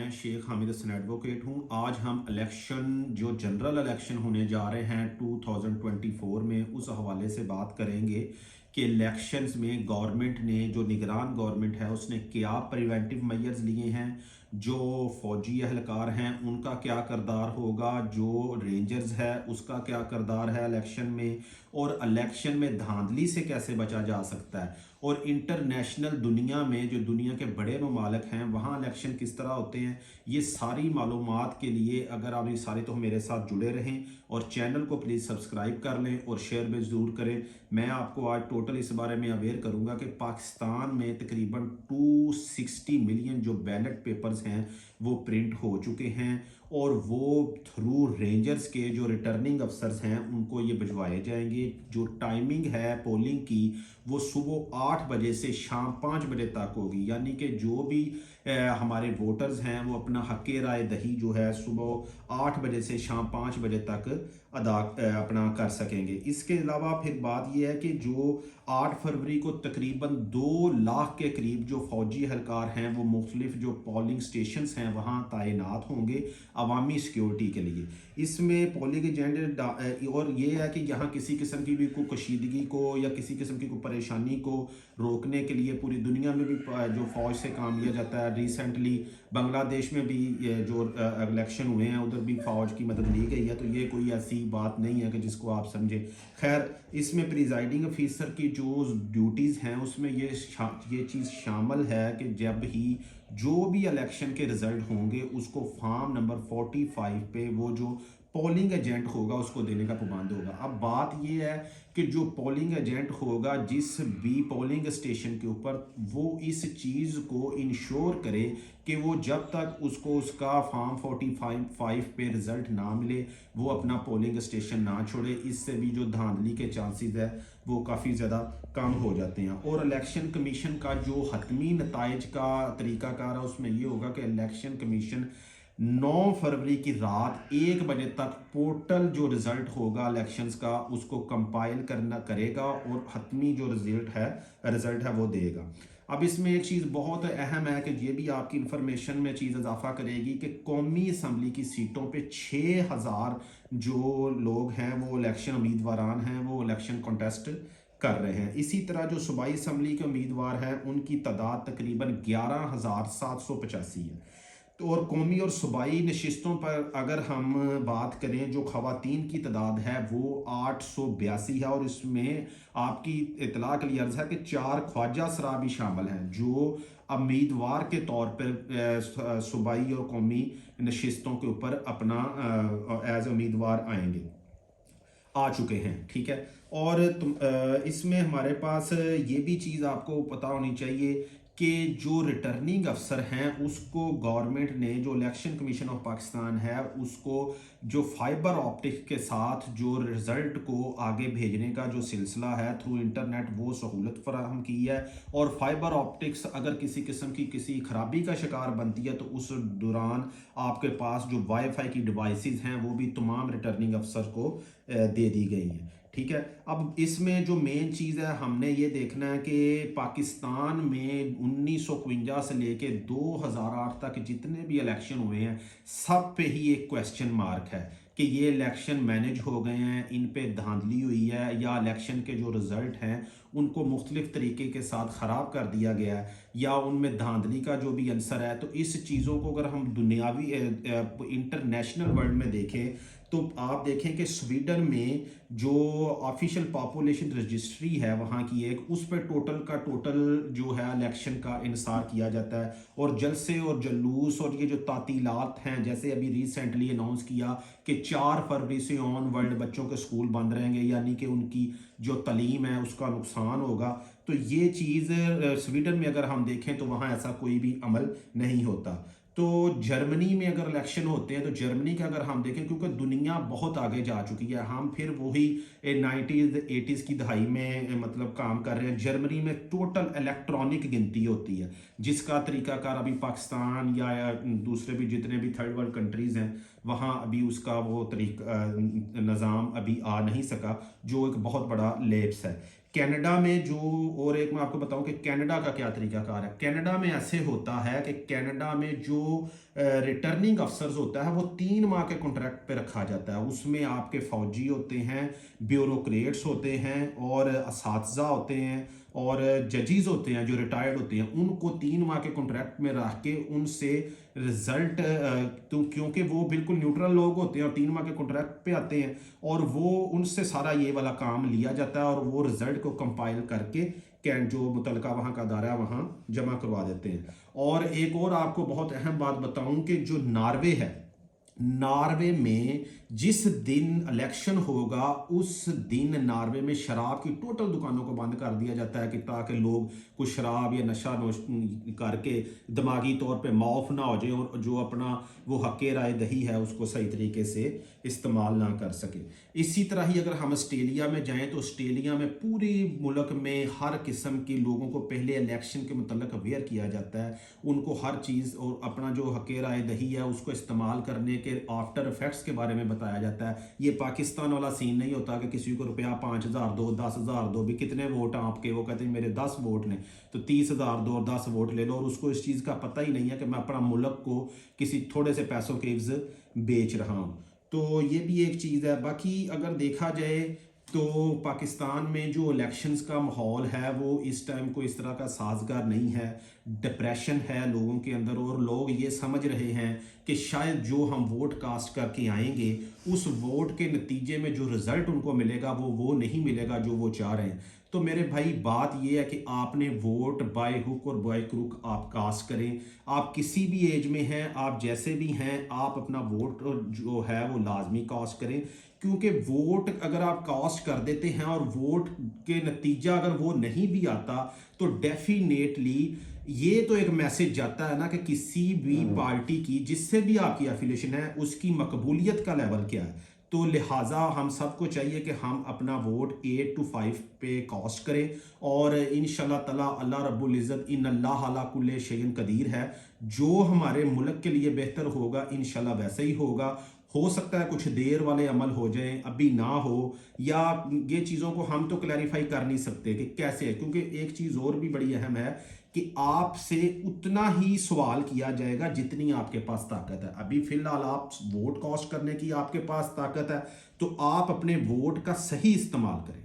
मैं शेख हामिद हसन एडवोकेट हूँ। आज हम इलेक्शन जो जनरल इलेक्शन होने जा रहे हैं 2024 में उस हवाले से बात करेंगे कि इलेक्शंस में गवर्नमेंट ने जो निगरान गवर्नमेंट है उसने क्या प्रिवेंटिव मेजर्स लिए हैं, जो फौजी एहलकार हैं उनका क्या किरदार होगा, जो रेंजर्स है उसका क्या किरदार है इलेक्शन में, और इलेक्शन में धांधली से कैसे बचा जा सकता है, और इंटरनेशनल दुनिया में जो दुनिया के बड़े ममालिक हैं वहाँ इलेक्शन किस तरह होते हैं। ये सारी मालूमात के लिए अगर आप ये सारे तो मेरे साथ जुड़े रहें और चैनल को प्लीज़ सब्सक्राइब कर लें और शेयर भी ज़रूर करें। मैं आपको आज टोटल इस बारे में अवेयर करूंगा कि पाकिस्तान में तकरीबन 260 मिलियन जो बैलेट पेपर्स हैं वो प्रिंट हो चुके हैं और वो थ्रू रेंजर्स के जो रिटर्निंग अफसर्स हैं उनको ये भिजवाए जाएंगे। जो टाइमिंग है पोलिंग की वो सुबह 8 बजे से शाम 5 बजे तक होगी, यानी कि जो भी हमारे वोटर्स हैं वो अपना हक राय दही जो है सुबह 8 बजे से शाम 5 बजे तक अपना कर सकेंगे। इसके अलावा फिर बात यह है कि जो 8 फरवरी को तकरीबन 2 लाख के करीब जो फौजी एहलकार हैं वो मुख्तलिफ जो पोलिंग स्टेशंस हैं वहाँ तैनात होंगे अवामी सिक्योरिटी के लिए। इसमें पोलिंग एजेंट और ये है कि यहाँ किसी किस्म की भी कोई कशीदगी को या किसी किस्म की कोई परेशानी को रोकने के लिए पूरी दुनिया में भी जो फ़ौज से काम लिया जाता है। रिसेंटली बांग्लादेश में भी जो इलेक्शन हुए हैं उधर भी फ़ौज की मदद ली गई है, तो ये कोई ऐसी बात नहीं है कि जिसको आप समझें। खैर, इसमें प्रिजाइडिंग ऑफिसर की जो ड्यूटीज़ हैं उसमें ये चीज़ शामिल है कि जब ही जो भी इलेक्शन के रिजल्ट होंगे उसको फॉर्म नंबर 45 पे वो जो पोलिंग एजेंट होगा उसको देने का पाबंद होगा। अब बात यह है कि जो पोलिंग एजेंट होगा जिस भी पोलिंग स्टेशन के ऊपर, वो इस चीज़ को इंश्योर करे कि वो जब तक उसको उसका फॉर्म 45 पे रिजल्ट ना मिले वो अपना पोलिंग स्टेशन ना छोड़े। इससे भी जो धांधली के चांसेस है वो काफ़ी ज़्यादा कम हो जाते हैं। और इलेक्शन कमीशन का जो हतमी नताइज का तरीक़ाकार है उसमें ये होगा कि इलेक्शन कमीशन 9 फरवरी की रात 1 बजे तक पोर्टल जो रिज़ल्ट होगा इलेक्शंस का उसको कंपाइल करेगा और हतमी जो रिज़ल्ट है वो देगा। अब इसमें एक चीज़ बहुत अहम है कि ये भी आपकी इंफॉर्मेशन में चीज़ इजाफा करेगी कि कौमी असम्बली की सीटों पे 6000 जो लोग हैं वो इलेक्शन उम्मीदवारान हैं वो इलेक्शन कॉन्टेस्ट कर रहे हैं। इसी तरह जो सूबाई असम्बली के उम्मीदवार हैं उनकी तादाद तकरीबन 11,785 है। तो और कौमी और सूबाई नशिस्तों पर अगर हम बात करें जो ख़वातीन की तादाद है वो 882 है, और इसमें आपकी इतला के लिए अर्ज़ है कि 4 ख्वाजा सरा भी शामिल हैं जो उम्मीदवार के तौर पर सूबाई और कौमी नशिस्तों के ऊपर अपना एज उम्मीदवार आ चुके हैं। ठीक है, और इसमें हमारे पास ये भी चीज़ आपको पता होनी चाहिए कि जो रिटर्निंग अफसर हैं उसको गवर्नमेंट ने, जो इलेक्शन कमीशन ऑफ पाकिस्तान है उसको जो फाइबर ऑप्टिक के साथ जो रिज़ल्ट को आगे भेजने का जो सिलसिला है थ्रू इंटरनेट वो सहूलत फराहम की है। और फाइबर ऑप्टिक्स अगर किसी किस्म की किसी खराबी का शिकार बनती है तो उस दौरान आपके पास जो वाईफाई की डिवाइसेस हैं वो भी तमाम रिटर्निंग अफसर को दे दी गई हैं। ठीक है, अब इसमें जो मेन चीज़ है हमने ये देखना है कि पाकिस्तान में 1951 से लेके 2008 तक जितने भी इलेक्शन हुए हैं सब पे ही एक क्वेश्चन मार्क है कि ये इलेक्शन मैनेज हो गए हैं, इन पे धांधली हुई है, या इलेक्शन के जो रिज़ल्ट हैं उनको मुख्तलिफ तरीके के साथ ख़राब कर दिया गया है, या उनमें धांधली का जो भी आंसर है। तो इस चीज़ों को अगर हम दुनियावी इंटरनेशनल वर्ल्ड में देखें तो आप देखें कि स्वीडन में जो ऑफिशियल पॉपुलेशन रजिस्ट्री है वहाँ की एक, उस पर टोटल का टोटल जो है इलेक्शन का इंसार किया जाता है। और जलसे और जलूस और ये जो तातीलात हैं, जैसे अभी रिसेंटली अनाउंस किया कि 4 फरवरी से ऑन वर्ल्ड बच्चों के स्कूल बंद रहेंगे, यानी कि उनकी जो तालीम है उसका नुकसान होगा। तो ये चीज़ स्वीडन में अगर हम देखें तो वहाँ ऐसा कोई भी अमल नहीं होता। तो जर्मनी में अगर इलेक्शन होते हैं तो जर्मनी का अगर हम देखें, क्योंकि दुनिया बहुत आगे जा चुकी है, हम फिर वही 90s 80s की दहाई में मतलब काम कर रहे हैं। जर्मनी में टोटल इलेक्ट्रॉनिक गिनती होती है जिसका तरीकाकार अभी पाकिस्तान या दूसरे भी जितने भी थर्ड वर्ल्ड कंट्रीज़ हैं वहाँ अभी उसका वो निज़ाम अभी आ नहीं सका, जो एक बहुत बड़ा लेप्स है। कनाडा में जो, और एक मैं आपको बताऊं कि कनाडा का क्या तरीकाकार है। कनाडा में ऐसे होता है कि कनाडा में जो रिटर्निंग अफसर्स होता है वो 3 माह के कॉन्ट्रैक्ट पे रखा जाता है। उसमें आपके फौजी होते हैं, ब्यूरोक्रेट्स होते हैं और असातिज़ा होते हैं और जजेस होते हैं जो रिटायर्ड होते हैं। उनको 3 माह के कॉन्ट्रैक्ट में रख के उनसे रिजल्ट, तो क्योंकि वो बिल्कुल न्यूट्रल लोग होते हैं और 3 माह के कॉन्ट्रैक्ट पे आते हैं और वो उनसे सारा ये वाला काम लिया जाता है और वो रिजल्ट को कंपाइल करके कैंट जो मुतलका वहाँ का अदारा है वहाँ जमा करवा देते हैं। और एक और आपको बहुत अहम बात बताऊं कि जो नॉर्वे है, नॉर्वे में जिस दिन इलेक्शन होगा उस दिन नॉर्वे में शराब की टोटल दुकानों को बंद कर दिया जाता है कि ताकि लोग कुछ शराब या नशा नोश करके दिमागी तौर पे माफ ना हो जाए और जो अपना वो हक़ राय दही है उसको सही तरीके से इस्तेमाल ना कर सके। इसी तरह ही अगर हम ऑस्ट्रेलिया में जाएं तो ऑस्ट्रेलिया में पूरे मुल्क में हर किस्म के लोगों को पहले इलेक्शन के मतलब अवेयर किया जाता है। उनको हर चीज़ और अपना जो हक़ राय दही है उसको इस्तेमाल करने के आफ्टर इफेक्ट्स के बारे में बताया जाता है। ये पाकिस्तान वाला सीन नहीं होता कि किसी को रुपया 5,000 दो, 10,000 दो, भी कितने वोट हैं आपके, वो कहते हैं मेरे 10 वोट ने तो 30,000 दो और 10 वोट ले लो, और उसको इस चीज़ का पता ही नहीं है कि मैं अपना मुल्क को किसी थोड़े से पैसों के इव्ज़ बेच रहा हूँ। तो ये भी एक चीज़ है। बाकी अगर देखा जाए तो पाकिस्तान में जो इलेक्शंस का माहौल है वो इस टाइम को इस तरह का साजगार नहीं है। डिप्रेशन है लोगों के अंदर और लोग ये समझ रहे हैं कि शायद जो हम वोट कास्ट करके आएंगे उस वोट के नतीजे में जो रिज़ल्ट उनको मिलेगा वो नहीं मिलेगा जो वो चाह रहे हैं। तो मेरे भाई बात ये है कि आपने वोट बाय हुक और बाय क्रुक आप कास्ट करें। आप किसी भी एज में हैं, आप जैसे भी हैं, आप अपना वोट जो है वो लाजमी कास्ट करें। क्योंकि वोट अगर आप कास्ट कर देते हैं और वोट के नतीजा अगर वो नहीं भी आता तो डेफिनेटली ये तो एक मैसेज जाता है ना कि किसी भी पार्टी की जिससे भी आपकी एफिलिएशन है उसकी मकबूलियत का लेवल क्या है। तो लिहाजा हम सबको चाहिए कि हम अपना वोट 8 to 5 पे कास्ट करें और इंशाल्लाह ताला अल्लाह रब्बुल इज़्ज़त इन अल्लाह अला कुल्ले शैइन कदीर है। जो हमारे मुल्क के लिए बेहतर होगा इंशाल्लाह वैसे ही होगा। हो सकता है कुछ देर वाले अमल हो जाएं, अभी ना हो, या ये चीज़ों को हम तो क्लैरिफाई कर नहीं सकते कि कैसे है। क्योंकि एक चीज़ और भी बड़ी अहम है कि आपसे उतना ही सवाल किया जाएगा जितनी आपके पास ताकत है। अभी फिलहाल आप वोट कास्ट करने की आपके पास ताकत है तो आप अपने वोट का सही इस्तेमाल करें।